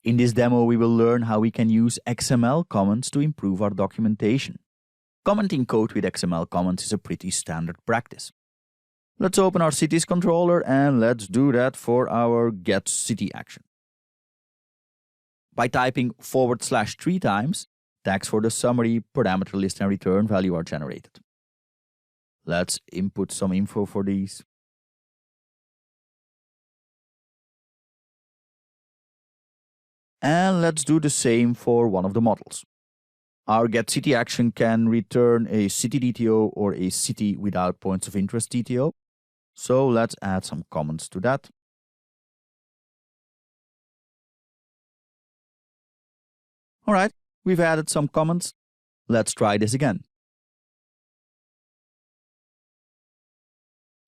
In this demo, we will learn how we can use XML comments to improve our documentation. Commenting code with XML comments is a pretty standard practice. Let's open our cities controller and let's do that for our getCity action. By typing / 3 times, tags for the summary, parameter list, and return value are generated. Let's input some info for these. And let's do the same for one of the models. Our getCity action can return a city DTO or a city without points of interest DTO. So let's add some comments to that. All right, we've added some comments. Let's try this again.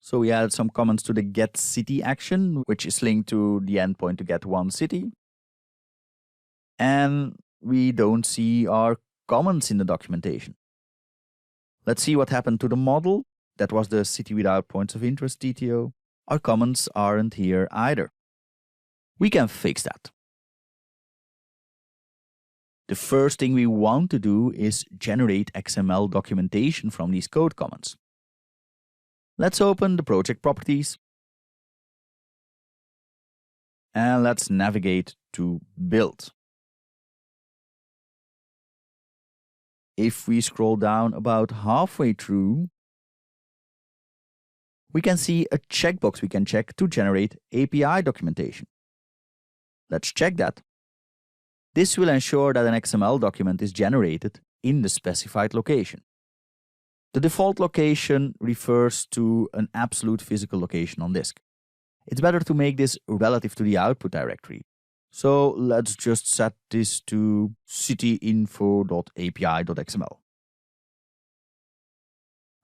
So we added some comments to the getCity action, which is linked to the endpoint to get one city. And we don't see our comments in the documentation. Let's see what happened to the model. That was the city without points of interest DTO. Our comments aren't here either. We can fix that. The first thing we want to do is generate XML documentation from these code comments. Let's open the project properties. And let's navigate to build. If we scroll down about halfway through, we can see a checkbox we can check to generate API documentation. Let's check that. This will ensure that an XML document is generated in the specified location. The default location refers to an absolute physical location on disk. It's better to make this relative to the output directory. So let's just set this to cityinfo.api.xml.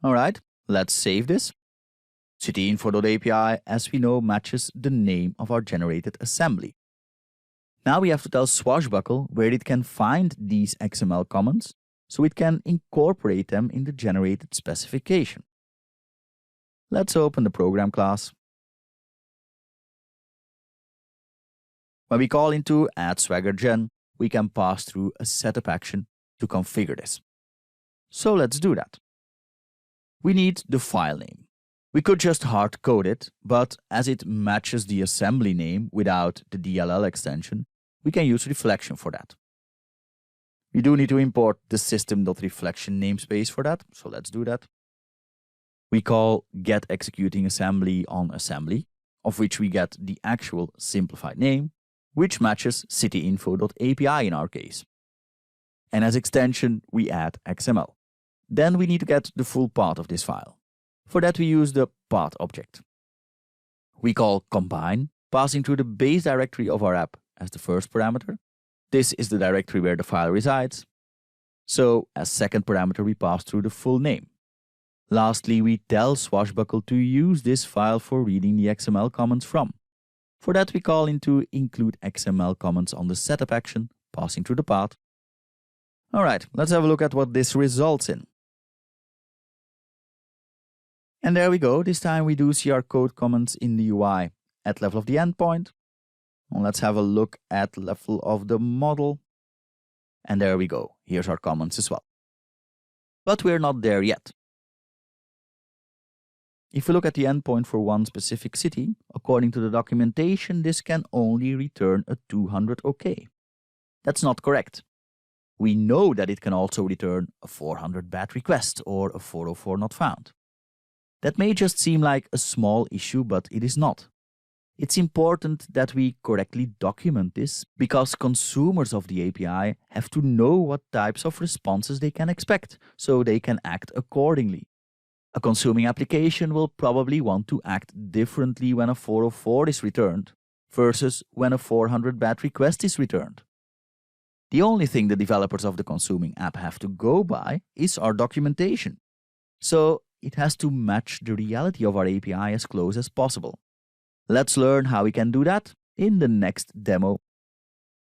All right, let's save this. Cityinfo.api, as we know, matches the name of our generated assembly. Now we have to tell Swashbuckle where it can find these XML comments so it can incorporate them in the generated specification. Let's open the program class. When we call into add_swagger_gen, we can pass through a setup action to configure this. So let's do that. We need the file name. We could just hard code it, but as it matches the assembly name without the DLL extension, we can use reflection for that. We do need to import the system.reflection namespace for that, so let's do that. We call getExecutingAssembly on assembly, of which we get the actual simplified name, which matches cityinfo.api in our case. And as extension, we add XML. Then we need to get the full path of this file. For that, we use the path object. We call combine, passing through the base directory of our app as the first parameter. This is the directory where the file resides. So, as second parameter, we pass through the full name. Lastly, we tell Swashbuckle to use this file for reading the XML comments from. For that, we call into include XML comments on the setup action, passing through the path. All right, let's have a look at what this results in. And there we go. This time we do see our code comments in the UI at level of the endpoint. And let's have a look at level of the model. And there we go. Here's our comments as well. But we're not there yet. If we look at the endpoint for one specific city, according to the documentation, this can only return a 200 OK. That's not correct. We know that it can also return a 400 bad request or a 404 not found. That may just seem like a small issue, but it is not. It's important that we correctly document this because consumers of the API have to know what types of responses they can expect, so they can act accordingly. A consuming application will probably want to act differently when a 404 is returned versus when a 400 bad request is returned. The only thing the developers of the consuming app have to go by is our documentation. So it has to match the reality of our API as close as possible. Let's learn how we can do that in the next demo.